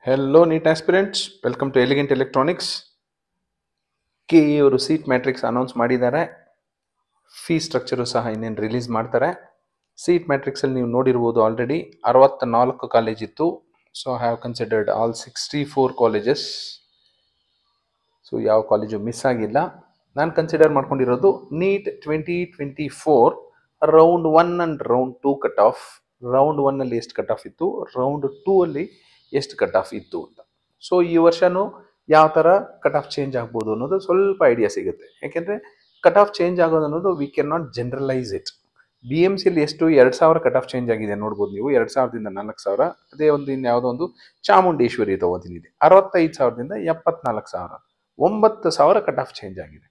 Hello, NEET aspirants. Welcome to Elegant Electronics. KE ಅವರು seat matrix announce ಮಾಡಿದ್ದಾರೆ. Fee structure ಸಹ ಇನ್ನೇನು release ಮಾಡ್ತಾರೆ. ಸೀಟ್ ಮ್ಯಾಟ್ರಿಕ್ಸಲ್ಲಿ ನೀವು ನೋಡಿರ್ಬೋದು ಆಲ್ರೆಡಿ 64 ಕಾಲೇಜ್ ಇತ್ತು. So I have considered all 64 colleges. So ಯಾವ ಕಾಲೇಜು ಮಿಸ್ ಆಗಿಲ್ಲ. ನಾನು ಕನ್ಸಿಡರ್ ಮಾಡ್ಕೊಂಡಿರೋದು NEET 2024 round 1 and round 2 cut off. Round 1ಅಲ್ಲಿ ಎಷ್ಟು ಕಟ್ ಆಫ್ ಇತ್ತು, ರೌಂಡ್ 2 ಅಲ್ಲಿ ಎಷ್ಟು ಕಟ್ ಆಫ್ ಇತ್ತು ಅಂತ. ಸೊ ಈ ವರ್ಷನೂ ಯಾವ ಥರ ಕಟ್ ಆಫ್ ಚೇಂಜ್ ಆಗ್ಬೋದು ಅನ್ನೋದು ಸ್ವಲ್ಪ ಐಡಿಯಾ ಸಿಗುತ್ತೆ. ಯಾಕೆಂದರೆ ಕಟ್ ಆಫ್ ಚೇಂಜ್ ಆಗೋದು ಅನ್ನೋದು we can not generalise it. B M ಸಿಲಿ ಎಷ್ಟು 2000 ಕಟ್ ಆಫ್ ಚೇಂಜ್ ಆಗಿದೆ ನೋಡ್ಬೋದು ನೀವು. 2000ದಿಂದ 4000. ಅದೇ ಒಂದು ಯಾವುದೋ ಒಂದು ಚಾಮುಂಡೇಶ್ವರಿ ತಗೋತೀನಿ 65,000ದಿಂದ 74,000. 9,000 ಕಟ್ ಆಫ್ ಚೇಂಜ್ ಆಗಿದೆ.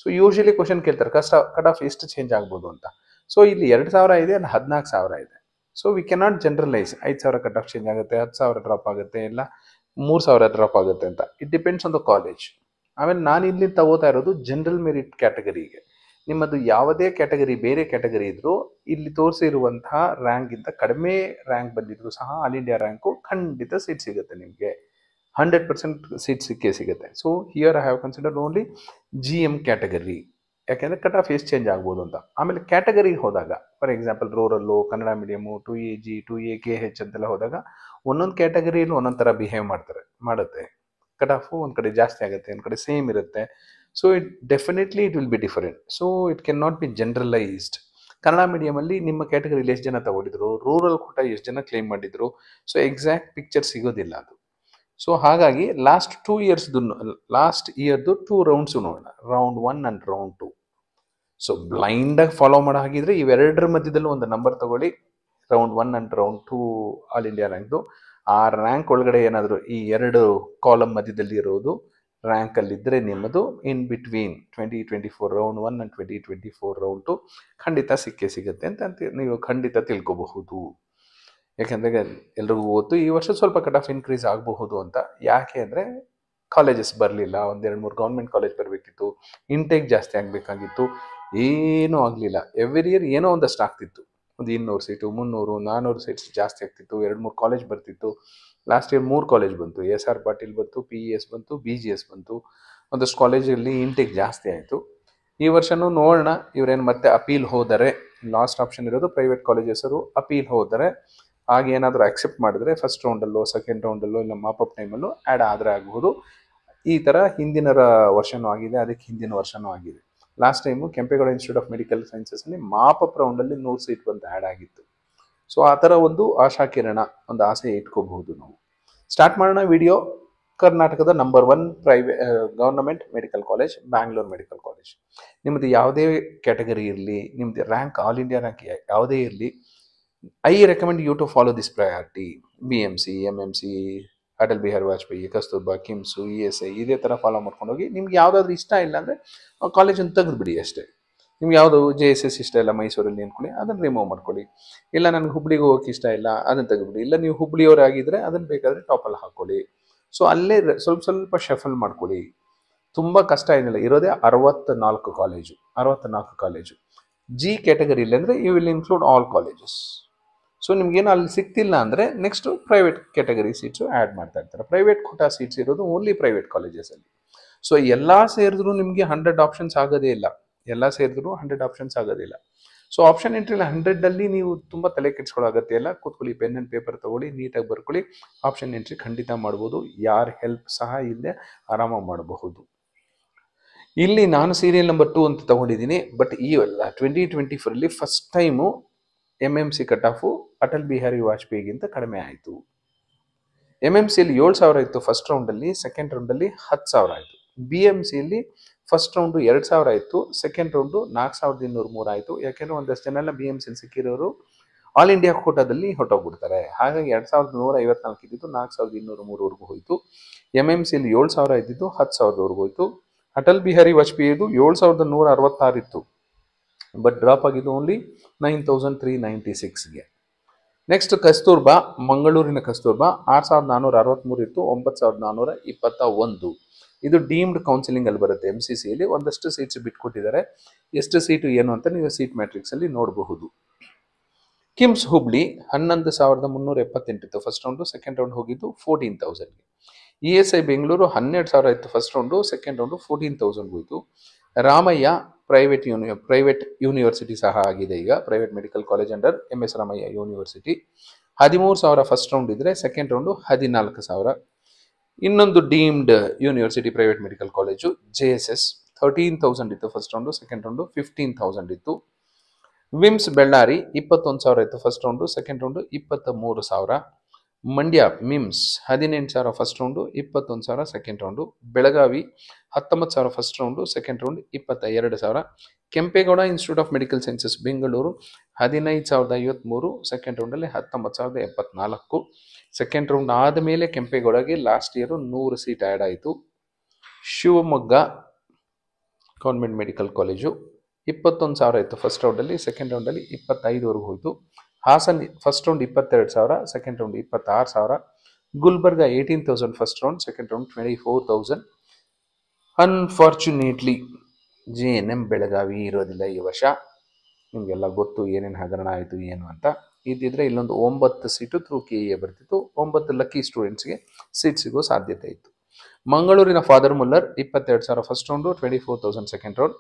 ಸೊ ಯೂಶಲಿ ಕ್ವಶನ್ ಕೇಳ್ತಾರೆ ಕಟ್ ಆಫ್ ಎಷ್ಟು ಚೇಂಜ್ ಆಗ್ಬೋದು ಅಂತ. ಸೊ ಇಲ್ಲಿ 2,000 ಇದೆ, ಅಲ್ಲಿ 14,000 ಇದೆ. So we cannot generalise 5,000 cut off change ಆಗುತ್ತೆ, 10,000 ಡ್ರಾಪ್ ಆಗುತ್ತೆ, ಇಲ್ಲ 3,000 ಡ್ರಾಪ್ ಆಗುತ್ತೆ ಅಂತ. It depends on the college. ಆಮೇಲೆ ನಾನು ಇಲ್ಲಿ ತಗೋತಾ ಇರೋದು ಜನರಲ್ ಮೆರಿಟ್ ಕ್ಯಾಟಗರಿಗೆ. ನಿಮ್ಮದು ಯಾವುದೇ ಕ್ಯಾಟಗರಿ ಬೇರೆ ಕ್ಯಾಟಗರಿ ಇದ್ರೂ ಇಲ್ಲಿ ತೋರಿಸಿರುವಂತಹ ರ್ಯಾಂಕ್ಗಿಂತ ಕಡಿಮೆ ರ್ಯಾಂಕ್ ಬಂದಿದ್ರು ಸಹ ಆಲ್ ಇಂಡಿಯಾ ರ್ಯಾಂಕು ಖಂಡಿತ ಸೀಟ್ ಸಿಗುತ್ತೆ ನಿಮಗೆ. 100% ಸೀಟ್ ಸಿಕ್ಕೇ ಸಿಗುತ್ತೆ. So here I have considered only G M category. ಯಾಕೆಂದರೆ ಕಟ್ ಆಫ್ ಎಷ್ಟು ಚೇಂಜ್ ಆಗ್ಬೋದು ಅಂತ. ಆಮೇಲೆ ಕ್ಯಾಟಗರಿಗೆ ಹೋದಾಗ for example rural, Kannada medium, 2AG 2A KH ಅಂತೆಲ್ಲ ಹೋದಾಗ ಒಂದೊಂದು ಕ್ಯಾಟಗರಿಯಲ್ಲಿ ಒಂದೊಂದು ಥರ ಬಿಹೇವ್ ಮಾಡುತ್ತೆ. ಕಟ್ ಆಫು ಒಂದು ಕಡೆ ಜಾಸ್ತಿ ಆಗುತ್ತೆ, ಒಂದು ಕಡೆ ಸೇಮ್ ಇರುತ್ತೆ. So definitely it will be different. So it can not be generalised. Kannada ಮೀಡಿಯಮಲ್ಲಿ ನಿಮ್ಮ ಕ್ಯಾಟಗರಿಲಿ ಎಷ್ಟು ಜನ ತಗೊಂಡಿದ್ರು, ರೂರಲ್ ಕೂಡ ಎಷ್ಟು ಜನ ಕ್ಲೇಮ್ ಮಾಡಿದ್ರು, ಸೊ ಎಕ್ಸಾಕ್ಟ್ ಪಿಕ್ಚರ್ ಸಿಗೋದಿಲ್ಲ ಅದು. ಸೊ ಹಾಗಾಗಿ ಲಾಸ್ಟ್ ಇಯರ್ದು 2 ರೌಂಡ್ಸು ನೋಡೋಣ, ರೌಂಡ್ 1 ಆ್ಯಂಡ್ ರೌಂಡ್ 2. ಸೊ ಬ್ಲೈಂಡಾಗಿ ಫಾಲೋ ಮಾಡೋ ಹಾಗಿದ್ರೆ ಇವೆರಡರ ಮಧ್ಯದಲ್ಲೂ ಒಂದು ನಂಬರ್ ತಗೊಳ್ಳಿ, round 1 and round 2 all India ರ್ಯಾಂಕ್ದು. ಆ ರ್ಯಾಂಕ್ ಒಳಗಡೆ ಏನಾದರೂ ಈ 2 ಕಾಲಮ್ ಮಧ್ಯದಲ್ಲಿ ಇರೋದು ರ್ಯಾಂಕಲ್ಲಿದ್ದರೆ ನಿಮ್ಮದು in between 2024 round 1 and 2024 round 2 ಖಂಡಿತ ಸಿಕ್ಕೇ ಸಿಗುತ್ತೆ ಅಂತ ನೀವು ಖಂಡಿತ ತಿಳ್ಕೊಬಹುದು. ಯಾಕೆಂದರೆ ಎಲ್ರಿಗೂ ಗೊತ್ತು ಈ ವರ್ಷ ಸ್ವಲ್ಪ ಕಟ್ ಆಫ್ ಇನ್ಕ್ರೀಸ್ ಆಗಬಹುದು ಅಂತ. ಯಾಕೆ ಅಂದರೆ ಕಾಲೇಜಸ್ ಬರಲಿಲ್ಲ, 1-2-3 ಗೌರ್ಮೆಂಟ್ ಕಾಲೇಜ್ ಬರಬೇಕಿತ್ತು, ಇಂಟೇಕ್ ಜಾಸ್ತಿ ಆಗಬೇಕಾಗಿತ್ತು, ಏನೂ ಆಗಲಿಲ್ಲ. ಎವ್ರಿ ಇಯರ್ ಏನೋ ಒಂದಷ್ಟು ಆಗ್ತಿತ್ತು, ಒಂದು 200 ಸೀಟು, 300, 400 ಸೀಟ್ಸ್ ಜಾಸ್ತಿ ಆಗ್ತಿತ್ತು, 2-3 ಕಾಲೇಜ್ ಬರ್ತಿತ್ತು. ಲಾಸ್ಟ್ ಇಯರ್ 3 ಕಾಲೇಜ್ ಬಂತು, SR ಪಾಟೀಲ್ ಬಂತು, PES ಬಂತು, BGS ಬಂತು. ಒಂದಷ್ಟು ಕಾಲೇಜಲ್ಲಿ ಇಂಟೇಕ್ ಜಾಸ್ತಿ ಆಯಿತು. ಈ ವರ್ಷನೂ ನೋಡೋಣ, ಇವರೇನು ಮತ್ತೆ ಅಪೀಲ್ ಹೋದರೆ, ಲಾಸ್ಟ್ ಆಪ್ಷನ್ ಇರೋದು ಪ್ರೈವೇಟ್ ಕಾಲೇಜಸ್ಸರು ಅಪೀಲ್ ಹೋದರೆ ಹಾಗೆ ಏನಾದರೂ ಅಕ್ಸೆಪ್ಟ್ ಮಾಡಿದ್ರೆ ಫಸ್ಟ್ ರೌಂಡಲ್ಲೋ ಸೆಕೆಂಡ್ ರೌಂಡಲ್ಲೋ ಇಲ್ಲ ಮಾಪಪ್ ಟೈಮಲ್ಲೂ ಆ್ಯಡ್ ಆದರೆ ಆಗಬಹುದು. ಈ ಥರ ಹಿಂದಿನ ವರ್ಷನೂ ಆಗಿದೆ, ಅದಕ್ಕೆ ಹಿಂದಿನ ವರ್ಷನೂ ಆಗಿದೆ. Last time Kempegowda institute of medical ಸೈನ್ಸಸ್ನಲ್ಲಿ ಮಾಪಪ್ ರೌಂಡಲ್ಲಿ 100 ಸೀಟ್ ಬಂದು ಆ್ಯಡ್ ಆಗಿತ್ತು. ಸೊ ಆ ಥರ ಒಂದು ಆಶಾಕಿರಣ, ಒಂದು ಆಸೆ ಇಟ್ಕೋಬಹುದು ನಾವು. ಸ್ಟಾರ್ಟ್ ಮಾಡೋಣ ವಿಡಿಯೋ. ಕರ್ನಾಟಕದ number 1 government medical college Bangalore medical college. ನಿಮ್ಮದು ಯಾವುದೇ ಕ್ಯಾಟಗರಿ ಇರಲಿ, ನಿಮ್ಮದು ರ್ಯಾಂಕ್ ಆಲ್ ಇಂಡಿಯಾ ರ್ಯಾಂಕ್ ಯಾವುದೇ ಇರಲಿ, I recommend you to follow this priority. BMC, MMC, Atal Bihari Vajpayee, Kasturba, ಕಿಮ್ಸು, ESI ಇದೇ ಥರ ಫಾಲೋ ಮಾಡ್ಕೊಂಡು ಹೋಗಿ. ನಿಮ್ಗೆ ಯಾವುದಾದ್ರೂ ಇಷ್ಟ ಇಲ್ಲ ಅಂದರೆ ಕಾಲೇಜನ್ನು ತೆಗೆದುಬಿಡಿ ಅಷ್ಟೇ. ನಿಮ್ಗೆ ಯಾವುದು JSS ಇಷ್ಟ ಇಲ್ಲ ಮೈಸೂರಲ್ಲಿ ಅಂದ್ಕೊಳ್ಳಿ, ಅದನ್ನು ರಿಮೂವ್ ಮಾಡ್ಕೊಳ್ಳಿ. ಇಲ್ಲ ನನಗೆ ಹುಬ್ಳಿಗೆ ಹೋಗೋಕೆ ಇಷ್ಟ ಇಲ್ಲ, ಅದನ್ನು ತೆಗೆದುಬಿಡಿ. ಇಲ್ಲ ನೀವು ಹುಬ್ಳಿಯವರಾಗಿದ್ದರೆ ಅದನ್ನು ಬೇಕಾದರೆ ಟಾಪಲ್ಲಿ ಹಾಕ್ಕೊಳ್ಳಿ. ಸೊ ಅಲ್ಲೇ ಸ್ವಲ್ಪ ಶಫಲ್ ಮಾಡ್ಕೊಳ್ಳಿ. ತುಂಬ ಕಷ್ಟ ಏನಿಲ್ಲ. ಇರೋದೇ 64 ಕಾಲೇಜು. G ಕ್ಯಾಟಗರಿಲಿ ಅಂದರೆ you will include all colleges. So ನಿಮ್ಗೇನು ಅಲ್ಲಿ ಸಿಗ್ತಿಲ್ಲ ಅಂದರೆ next private category seats add ಮಾಡ್ತಾ ಇರ್ತಾರೆ. ಪ್ರೈವೇಟ್ ಕೋಟಾ ಸೀಟ್ಸ್ ಇರೋದು ಓನ್ಲಿ ಪ್ರೈವೇಟ್ ಕಾಲೇಜಸಲ್ಲಿ. ಸೊ ಎಲ್ಲ ಸೇರಿದ್ರೂ ನಿಮಗೆ 100 ಆಪ್ಷನ್ಸ್ ಆಗೋದೇ ಇಲ್ಲ. ಸೊ ಆಪ್ಷನ್ ಎಂಟ್ರಿಲಿ 100ಅಲ್ಲಿ ನೀವು ತುಂಬ ತಲೆ ಕೆಡಿಸ್ಕೊಳ್ಳೋ ಅಗತ್ಯ ಇಲ್ಲ. ಕೂತ್ಕೊಳ್ಳಿ, ಪೆನ್ ಆ್ಯಂಡ್ ಪೇಪರ್ ತೊಗೊಳ್ಳಿ, ನೀಟಾಗಿ ಬರ್ಕೊಳ್ಳಿ. ಆಪ್ಷನ್ ಎಂಟ್ರಿ ಖಂಡಿತ ಮಾಡ್ಬೋದು. ಯಾರ ಹೆಲ್ಪ್ ಸಹ ಇಲ್ಲದೆ ಆರಾಮಾಗಿ ಮಾಡಬಹುದು. ಇಲ್ಲಿ ನಾನು ಸೀರಿಯಲ್ ನಂಬರ್ 2 ಅಂತ ತಗೊಂಡಿದ್ದೀನಿ. ಬಟ್ ಈ 2024 first time MMC cut off Atal Bihari ವಾಜಪೇಯಿಗಿಂತ ಕಡಿಮೆ ಆಯಿತು. MMCಯಲ್ಲಿ 7,000 ಇತ್ತು ಫಸ್ಟ್ ರೌಂಡಲ್ಲಿ, ಸೆಕೆಂಡ್ ರೌಂಡಲ್ಲಿ 10,000 ಆಯಿತು. BMCಯಲ್ಲಿ ಫಸ್ಟ್ ರೌಂಡು 2,000 ಇತ್ತು, ಸೆಕೆಂಡ್ ರೌಂಡು 4,203 ಆಯಿತು. ಯಾಕೆಂದರೆ ಒಂದಷ್ಟು ಜನ ಎಲ್ಲ BMCಯಲ್ಲಿ ಸಿಕ್ಕಿರೋರು ಆಲ್ ಇಂಡಿಯಾ ಕೋಟಾದಲ್ಲಿ ಹೊಟ್ಟೋಗ್ಬಿಡ್ತಾರೆ. ಹಾಗಾಗಿ 2,154 ಇದ್ದಿದ್ದು 4,203ವರೆಗೂ ಹೋಯಿತು. MMCಯಲ್ಲಿ 7,000 ಇದ್ದಿದ್ದು 10,000ವರೆಗೂ ಹೋಯಿತು. ಅಟಲ್ ಬಿಹಾರಿ ವಾಜಪೇಯಿದು 7,166 ಇತ್ತು, ಬಟ್ ಡ್ರಾಪ್ ಆಗಿದ್ದು ಓನ್ಲಿ 9,396ಗೆ. ನೆಕ್ಸ್ಟ್ ಕಸ್ತೂರ್ಬಾ, ಮಂಗಳೂರಿನ ಕಸ್ತೂರ್ಬಾ 6,463 ಇತ್ತು, 9,421. ಇದು ಡೀಮ್ಡ್ ಕೌನ್ಸಿಲಿಂಗಲ್ಲಿ ಬರುತ್ತೆ. MCCಯಲ್ಲಿ ಒಂದಷ್ಟು ಸೀಟ್ಸ್ ಬಿಟ್ಕೊಟ್ಟಿದ್ದಾರೆ. ಎಷ್ಟು ಸೀಟು ಏನು ಅಂತ ನೀವು ಸೀಟ್ ಮ್ಯಾಟ್ರಿಕ್ಸಲ್ಲಿ ನೋಡಬಹುದು. ಕಿಮ್ಸ್ ಹುಬ್ಳಿ 11,378 ಇತ್ತು ಫಸ್ಟ್ ರೌಂಡು, ಸೆಕೆಂಡ್ ರೌಂಡ್ ಹೋಗಿದ್ದು 14,000ಗೆ. ESI ಬೆಂಗಳೂರು 12,000 ಇತ್ತು ಫಸ್ಟ್ ರೌಂಡು, ಸೆಕೆಂಡ್ ರೌಂಡು 14,000 ಹೋಯಿತು. ರಾಮಯ್ಯ ಪ್ರೈವೇಟ್ ಯೂನಿವರ್ಸಿಟಿ ಸಹ ಆಗಿದೆ ಈಗ, private medical college under MS Ramaiah university. 13,000 first round ಇದ್ರೆ ಸೆಕೆಂಡ್ ರೌಂಡು 14,000. ಇನ್ನೊಂದು deemed university private medical college JSS 13,000 ಇತ್ತು ಫಸ್ಟ್ ರೌಂಡು, ಸೆಕೆಂಡ್ ರೌಂಡು 15,000 ಇತ್ತು. ವಿಮ್ಸ್ ಬೆಳ್ಳಾರಿ 21,000 ಇತ್ತು first round, second round 23,000. Mandya MIMS 18,000 first round, 21,000 second round. Belagavi 19,000 first round, second round 22,000. Kempegowda institute of medical sciences Bengaluru 15,053, second ರೌಂಡಲ್ಲಿ 19,074. Second round ಆದಮೇಲೆ ಕೆಂಪೇಗೌಡಗೆ last year 100 seat add ಆಯಿತು. Shivamogga government medical college 21,000 ಇತ್ತು first ರೌಂಡಲ್ಲಿ, second ರೌಂಡಲ್ಲಿ 25ವರೆಗೂ ಹೋಯಿತು. Hassan first round 22,000, second round 26,000. Gulbarga 18,000 first round, second round 24,000. Unfortunately JNM Belagavi ಇರೋದಿಲ್ಲ ಈ ವರ್ಷ. ನಿಮಗೆಲ್ಲ ಗೊತ್ತು ಏನೇನು ಹಗರಣ ಆಯಿತು ಏನು ಅಂತ. ಇದ್ದಿದ್ರೆ ಇಲ್ಲೊಂದು 9 ಸೀಟು ಥ್ರೂ KEA ಬರ್ತಿತ್ತು. 9 ಲಕ್ಕಿ ಸ್ಟೂಡೆಂಟ್ಸ್ಗೆ ಸೀಟ್ ಸಿಗೋ ಸಾಧ್ಯತೆ ಇತ್ತು. ಮಂಗಳೂರಿನ father Muller 22,000 first round, 24,000 second round.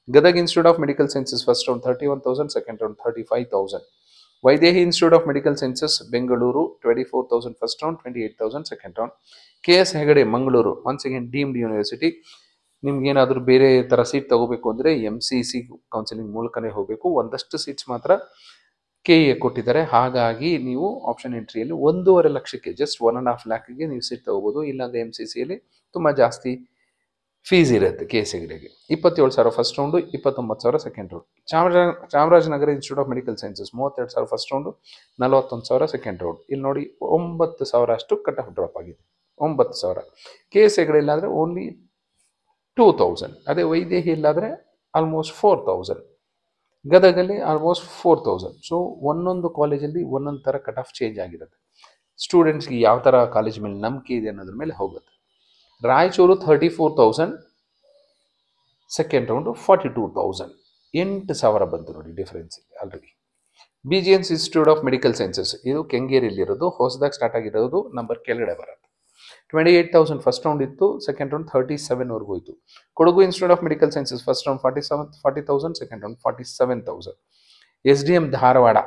Gadag institute of medical sciences first round 31,000, second round 35,000. Vaidehi institute of medical sciences Bengaluru 24,000 first round, 28,000 second round. KS Hegde Mangaluru once again deemed university. ನಿಮ್ಗೇನಾದರೂ ಬೇರೆ ಥರ seat ತಗೋಬೇಕು ಅಂದರೆ MCC ಕೌನ್ಸಿಲಿಂಗ್ ಮೂಲಕನೇ ಹೋಗಬೇಕು. ಒಂದಷ್ಟು ಸೀಟ್ಸ್ ಮಾತ್ರ KEA ಕೊಟ್ಟಿದ್ದಾರೆ. ಹಾಗಾಗಿ ನೀವು ಆಪ್ಷನ್ ಎಂಟ್ರಿಯಲ್ಲಿ 1.5 ಲಕ್ಷಕ್ಕೆ ಜಸ್ಟ್ 1.5 ಲ್ಯಾಕ್ಗೆ ನೀವು ಸೀಟ್ ತಗೋಬೋದು. ಇಲ್ಲಾಂದರೆ MCCಯಲ್ಲಿ ತುಂಬ ಜಾಸ್ತಿ ಫೀಸ್ ಇರುತ್ತೆ. KS ಹೆಗಡೆಗೆ 27,000 first round, 29,000 second round. Chamarajanagar institute of medical sciences 32,000 first round, 41,000 second round. ಇಲ್ಲಿ ನೋಡಿ 9,000 ಅಷ್ಟು ಕಟ್ ಆಫ್ ಡ್ರಾಪ್ ಆಗಿದೆ. 9,000. KS ಹೆಗಡೆ ಇಲ್ಲಾದರೆ ಓನ್ಲಿ 2,000. ಅದೇ ವೈದೇಹಿ ಇಲ್ಲಾದರೆ ಆಲ್ಮೋಸ್ಟ್ 4,000. ಗದಗಲ್ಲಿ ಆಲ್ಮೋಸ್ಟ್ 4,000. ಸೊ ಒಂದೊಂದು ಕಾಲೇಜಲ್ಲಿ ಒಂದೊಂದು ಥರ ಕಟ್ ಆಫ್ ಚೇಂಜ್ ಆಗಿರುತ್ತೆ. ಸ್ಟೂಡೆಂಟ್ಸ್ಗೆ ಯಾವ ಥರ ಕಾಲೇಜ್ ಮೇಲೆ ನಂಬಿಕೆ ಇದೆ ಅನ್ನೋದ್ರ ಮೇಲೆ ಹೋಗುತ್ತೆ. Raichur 34,000, second round 42,000. 8,000 ಬಂತು ನೋಡಿ ಡಿಫರೆನ್ಸ್ ಇಲ್ಲಿ already. BGNS institute of medical sciences ಇದು ಕೆಂಗೇರಿಯಲ್ಲಿರೋದು, ಹೊಸದಾಗಿ ಸ್ಟಾರ್ಟ್ ಆಗಿರೋದು, ನಂಬರ್ ಕೆಳಗಡೆ ಬರುತ್ತೆ. 28,000 ಫಸ್ಟ್ ರೌಂಡ್ ಇತ್ತು, ಸೆಕೆಂಡ್ ರೌಂಡ್ 37ವರೆಗೂ ಹೋಯಿತು. Kodagu institute of medical sciences first round 40,000, second round 47,000. SDM Dharwad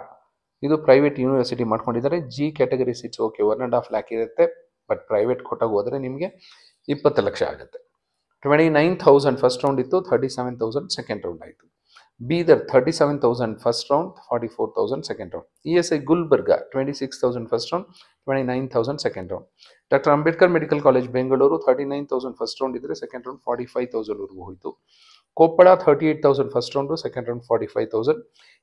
ಇದು ಪ್ರೈವೇಟ್ ಯೂನಿವರ್ಸಿಟಿ ಮಾಡ್ಕೊಂಡಿದ್ದಾರೆ. G category seats okay 1.5 lac ಇರುತ್ತೆ, ಬಟ್ ಪ್ರೈವೇಟ್ ಕೊಟ್ಟಾಗ ಹೋದರೆ ನಿಮಗೆ 20 ಲಕ್ಷ ಆಗುತ್ತೆ. 29,000 ಫಸ್ಟ್ ರೌಂಡ್ ಇತ್ತು, 37,000 ಸೆಕೆಂಡ್ ರೌಂಡ್ ಆಯಿತು. Bidar 37,000 first round, 44,000 second round. ESI Gulbarga 26,000 first round, 29,000 second round. Doctor Ambedkar medical college Bengaluru 39,000 first round ಇದ್ದರೆ ಸೆಕೆಂಡ್ ರೌಂಡ್ 45,000ವರೆಗೂ ಹೋಯಿತು. Koppal 38,000 first round, second round 45,000.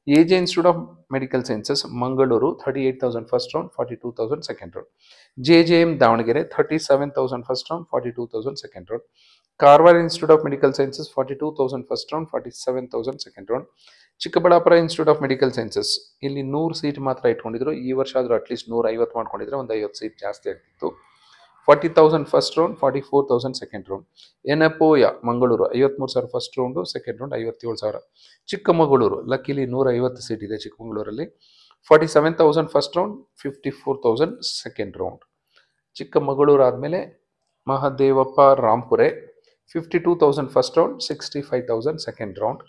AJ institute of medical sciences Mangaluru 38,000 first round, 42,000 second round. JJM Davanagere 37,000 first round, 42,000 second round. Karwar institute of medical sciences 42,000 first round, 47,000 second round. Chikkaballapur institute of medical sciences ಇಲ್ಲಿ 100 seat ಮಾತ್ರ ಇಟ್ಕೊಂಡಿದ್ರು. ಈ ವರ್ಷ ಆದರೂ at least 150 ಮಾಡ್ಕೊಂಡಿದ್ರೆ ಒಂದು 50 seat ಜಾಸ್ತಿ ಆಗ್ತಿತ್ತು. 40,000 ಫಸ್ಟ್ ರೌಂಡ್, 44,000 ಸೆಕೆಂಡ್ ರೌಂಡ್. NAPOಯ Mangaluru 53,000 first round, second round 57,000. Chikkamagaluru luckily 150 seat ಇದೆ ಚಿಕ್ಕಮಗಳೂರಲ್ಲಿ. 47,000 first round, 54,000 second round. Chikkamagaluru ಆದಮೇಲೆ Mahadevappa Rampure 52,000 first round, 65,000 second round.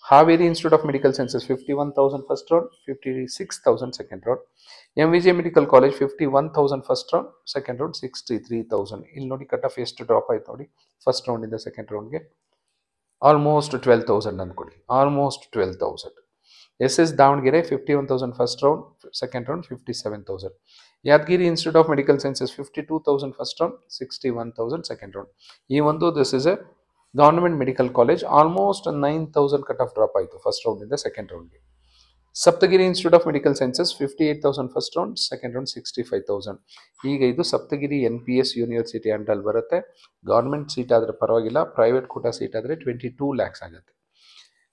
Haveri institute of medical sciences 51,000 first round, 56,000 second round. MVJ medical college 51,000 first round, second round 63,000. ಇಲ್ಲಿ ನೋಡಿ cut off ಎಷ್ಟು drop ಆಯ್ತು ನೋಡಿ first ರೌಂಡಿಂದ second ರೌಂಡ್ಗೆ. Almost 12,000 ಅಂದ್ಕೊಳ್ಳಿ, almost 12,000. SS Davanagere 51,000 first round, second round 57,000. Yadagiri institute of medical sciences 52,000 first round, 61,000 second round. ಈ ಒಂದು this is a government medical college. Almost 9,000 cut off drop ಆಯಿತು ಫಸ್ಟ್ ರೌಂಡಿಂದ second ರೌಂಡ್ಗೆ. Saptagiri institute of medical sciences 58,000 first round, second round 65,000. ಈಗ ಇದು Saptagiri NPS university ಅಂಡಲ್ಲಿ ಬರುತ್ತೆ. Government seat ಆದರೆ ಪರವಾಗಿಲ್ಲ, ಪ್ರೈವೇಟ್ ಕೋಟಾ ಸೀಟ್ ಆದರೆ 22 ಲ್ಯಾಕ್ಸ್ ಆಗುತ್ತೆ.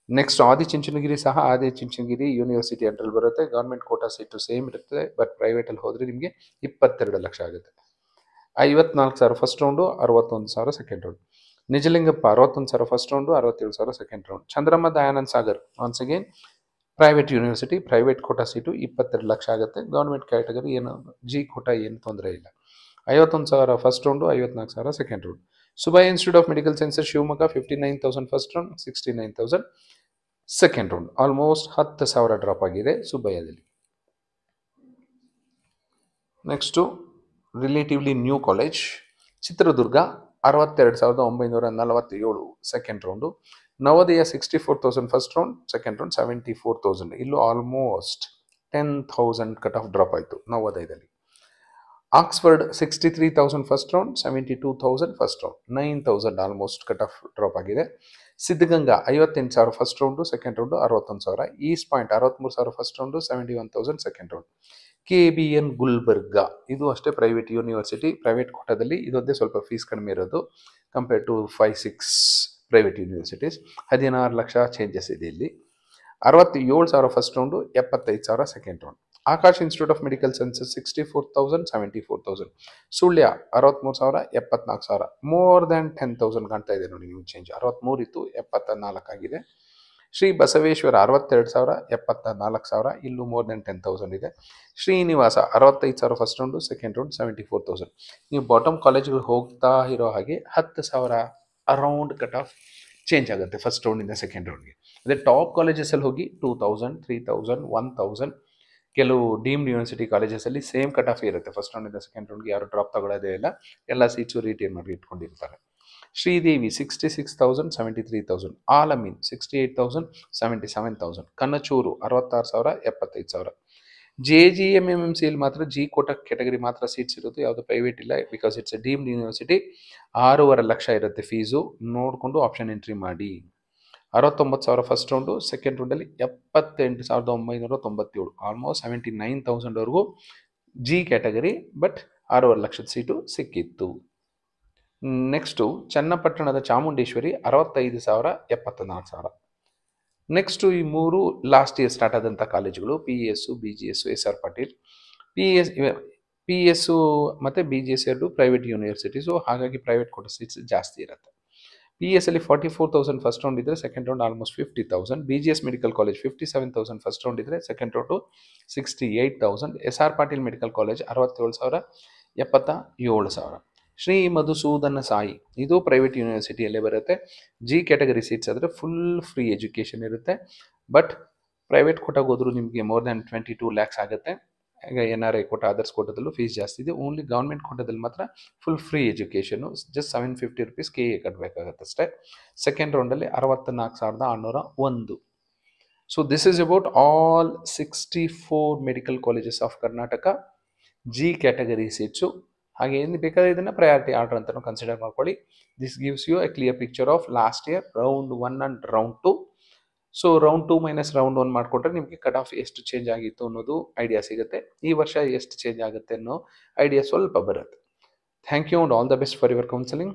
ನೆಕ್ಸ್ಟ್ ಆದಿಚುಂಚನಗಿರಿ ಸಹ ಆದಿಚುಂಚನಗಿರಿ ಯೂನಿವರ್ಸಿಟಿ ಅಂಡಲ್ಲಿ ಬರುತ್ತೆ. ಗೌರ್ಮೆಂಟ್ ಕೋಟಾ ಸೀಟು ಸೇಮ್ ಇರುತ್ತೆ, ಬಟ್ ಪ್ರೈವೇಟಲ್ಲಿ ಹೋದರೆ ನಿಮಗೆ 22 ಲಕ್ಷ ಆಗುತ್ತೆ. 54,000 first round, 61,000 second round. Nijalingappa 61,000 first round, 67,000 second round. Chandramma Dayanand Sagar once again private university private quota seat 22 lakh ಆಗುತ್ತೆ. ಗೌರ್ಮೆಂಟ್ ಕ್ಯಾಟಗರಿ ಏನು ಜಿ ಕೋಟಾ ಏನು ತೊಂದರೆ ಇಲ್ಲ. 51,000 first round, 54,000 second round. Subbaiah institute of medical sciences Shivamogga 59,000 first round, 69,000 second round. Almost 10,000 drop ಆಗಿದೆ ಸುಬ್ಬಯ್ಯದಲ್ಲಿ. Next relatively new college Chitradurga 62,947 second round. Navodaya 64,000 first round, second round 74,000. ಇಲ್ಲೂ almost 10,000 cut off drop ಆಯಿತು ನವೋದಯದಲ್ಲಿ. Oxford 63,000 first round, 72,000 first round, 9,000 almost cut off drop ಆಗಿದೆ. Siddaganga 58,000 first round, second round 61,000. East point 63,000 first round, 71,000 second round. KBN Gulbarga ಇದು ಅಷ್ಟೇ private university, private ಕೋಟಾದಲ್ಲಿ ಇದೊಂದೇ ಸ್ವಲ್ಪ fees ಕಡಿಮೆ ಇರೋದು compare to 5-6 private universities. 16 lakh changes ಇದೆ ಇಲ್ಲಿ. 67,000 first round, 75,000 second round. Akash institute of medical sciences 64,000, 74,000. Sullia 63,000, 74,000. More than 10,000 ಕಾಣ್ತಾ ಇದೆ ನೋಡಿ ನೀವು ಚೇಂಜ್. 63 ಇತ್ತು, 74 ಆಗಿದೆ. ಶ್ರೀ ಬಸವೇಶ್ವರ 62,000, 74,000. ಇಲ್ಲೂ ಮೋರ್ ದೆನ್ 10,000 ಇದೆ. Srinivasa 65,000 first round, second round 74,000. ನೀವು ಬಾಟಮ್ ಕಾಲೇಜ್ಗಳು ಹೋಗ್ತಾ ಇರೋ ಹಾಗೆ 10,000 ಅರೌಂಡ್ ಕಟ್ ಆಫ್ ಚೇಂಜ್ ಆಗುತ್ತೆ ಫಸ್ಟ್ ರೌಂಡಿಂದ ಸೆಕೆಂಡ್ ರೌಂಡ್ಗೆ. ಅದೇ ಟಾಪ್ ಕಾಲೇಜಸಲ್ಲಿ ಹೋಗಿ 2,000, 3,000, 1,000. ಕೆಲವು ಡೀಮ್ಡ್ ಯೂನಿವರ್ಸಿಟಿ ಕಾಲೇಜಸಲ್ಲಿ ಸೇಮ್ ಕಟ್ ಆಫ್ ಇರುತ್ತೆ. ಫಸ್ಟ್ ರೌಂಡಿಂದ ಸೆಕೆಂಡ್ ರೌಂಡ್ಗೆ ಯಾರು ಡ್ರಾಪ್ ತಗೊಳ್ಳೋದೇ ಇಲ್ಲ, ಎಲ್ಲ ಸೀಟ್ಸು ರಿಟೇನ್ ಮಾಡಿ ಇಟ್ಕೊಂಡಿರ್ತಾರೆ. ಶ್ರೀದೇವಿ 66,000, 73,000. ಆಲಮೀನ್ 68,000, 77,000. ಕನಚೂರು 66,000, 75,000. JGMMMCಯಲ್ಲಿ ಮಾತ್ರ ಜಿ ಕೋಟಾ ಕ್ಯಾಟಗರಿ ಮಾತ್ರ ಸೀಟ್ಸ್ ಇರೋದು, ಯಾವುದು ಪ್ರೈವೇಟ್ ಇಲ್ಲ. Because it's a deemed university. 6.5 lakh ಇರುತ್ತೆ ಫೀಸು, ನೋಡಿಕೊಂಡು ಆಪ್ಷನ್ ಎಂಟ್ರಿ ಮಾಡಿ. 69,000 ಫಸ್ಟ್ ರೌಂಡು, ಸೆಕೆಂಡ್ ರೌಂಡಲ್ಲಿ 78,997. ಆಲ್ಮೋಸ್ಟ್ 79,000ವರೆಗೂ ಜಿ ಕ್ಯಾಟಗರಿ, ಬಟ್ 6.5 ಲಕ್ಷದ ಸೀಟು ಸಿಕ್ಕಿತ್ತು. ನೆಕ್ಸ್ಟು ಚನ್ನಪಟ್ಟಣದ ಚಾಮುಂಡೇಶ್ವರಿ 65,000, 74,000. ನೆಕ್ಸ್ಟು ಈ ಮೂರು ಲಾಸ್ಟ್ ಇಯರ್ ಸ್ಟಾರ್ಟ್ ಆದಂಥ ಕಾಲೇಜುಗಳು PES, BGS, SR Patil. PES ಮತ್ತು BGS ಎರಡು ಪ್ರೈವೇಟ್ ಯೂನಿವರ್ಸಿಟೀಸು, ಹಾಗಾಗಿ ಪ್ರೈವೇಟ್ ಕೋಟಾ ಸೀಟ್ಸ್ ಜಾಸ್ತಿ ಇರುತ್ತೆ. PES ಅಲ್ಲಿ 44,000 ಫಸ್ಟ್ ರೌಂಡ್ ಇದ್ದರೆ second round almost 50,000. BGS medical college 57,000 first round ಇದ್ದರೆ second round 68,000. SR Patil medical college 67,000, 77,000. Shri Madhusudana Sai ಇದು ಪ್ರೈವೇಟ್ ಯೂನಿವರ್ಸಿಟಿಯಲ್ಲೇ ಬರುತ್ತೆ. ಜಿ ಕ್ಯಾಟಗರಿ ಸೀಟ್ಸ್ ಆದರೆ ಫುಲ್ ಫ್ರೀ ಎಜುಕೇಷನ್ ಇರುತ್ತೆ, ಬಟ್ ಪ್ರೈವೇಟ್ ಕೋಟಾಗೆ ಹೋದ್ರೂ ನಿಮಗೆ ಮೋರ್ ದ್ಯಾನ್ 22 ಲ್ಯಾಕ್ಸ್ ಆಗುತ್ತೆ. ಈಗ NRI ಕೋಟಾ, ಅದರ್ಸ್ ಕೋಟಾದಲ್ಲೂ ಫೀಸ್ ಜಾಸ್ತಿ ಇದೆ. ಓನ್ಲಿ ಗೌರ್ಮೆಂಟ್ ಕೋಟಾದಲ್ಲಿ ಮಾತ್ರ full free education, just 750 rupees KA ಕಟ್ಟಬೇಕಾಗತ್ತೆ ಅಷ್ಟೇ. ಸೆಕೆಂಡ್ ರೌಂಡಲ್ಲಿ 64,601. So this is about all 64 medical colleges of Karnataka G category seats. ಹಾಗೆ ಏನು ಬೇಕಾದ್ರೆ ಇದನ್ನು ಪ್ರಯಾರಿಟಿ ಆರ್ಡರ್ ಅಂತಲೂ ಕನ್ಸಿಡರ್ ಮಾಡ್ಕೊಳ್ಳಿ. This gives you a clear picture of last year round 1 and round 2. So round 2 minus round 1 ಮಾಡಿಕೊಟ್ರೆ ನಿಮಗೆ cut off ಎಷ್ಟು change ಆಗಿತ್ತು ಅನ್ನೋದು ಐಡಿಯಾ ಸಿಗುತ್ತೆ. ಈ ವರ್ಷ ಎಷ್ಟು ಚೇಂಜ್ ಆಗುತ್ತೆ ಅನ್ನೋ ಐಡಿಯಾ ಸ್ವಲ್ಪ ಬರುತ್ತೆ. Thank you and all the best for your counselling.